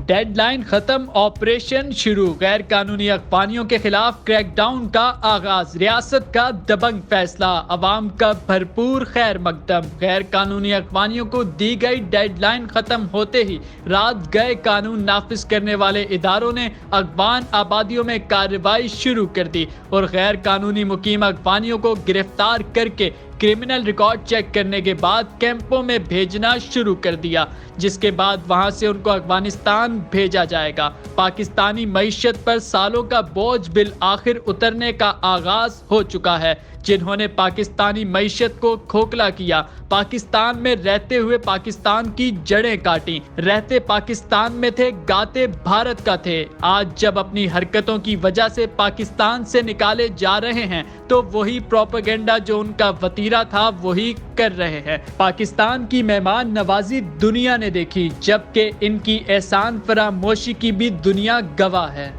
Dead line ختم، operation شروع، غیر قانونی اغواؤں کے خلاف کریک ڈاؤن کا آغاز، ریاست کا دبنگ فیصلہ، عوام کا بھرپور خیر مقدم۔ غیر قانونی اغواؤں کو دی گئی ڈیڈ لائن ختم ہوتے ہی رات گئے قانون نافذ کرنے والے اداروں نے اغواں آبادیوں میں کارروائی شروع کر دی اور غیر قانونی مقیم اغواؤں کو گرفتار کر کے کرمنل ریکارڈ چیک کرنے کے بعد کیمپوں میں بھیجنا شروع کر دیا، جس کے بعد وہاں سے ان کو افغانستان بھیجا جائے گا۔ پاکستانی معیشت پر سالوں کا بوجھ بالآخر اترنے کا آغاز ہو چکا ہے۔ جنہوں نے پاکستانی معیشت کو کھوکھلا کیا، پاکستان میں رہتے ہوئے پاکستان کی جڑیں کاٹیں، رہتے پاکستان میں تھے گاتے بھارت کا تھے، آج جب اپنی حرکتوں کی وجہ سے پاکستان سے نکالے جا رہے ہیں تو وہی پروپیگنڈا جو ان کا وتیرہ تھا وہی کر رہے ہیں۔ پاکستان کی مہمان نوازی دنیا نے دیکھی، جبکہ ان کی احسان فراموشی کی بھی دنیا گواہ ہے۔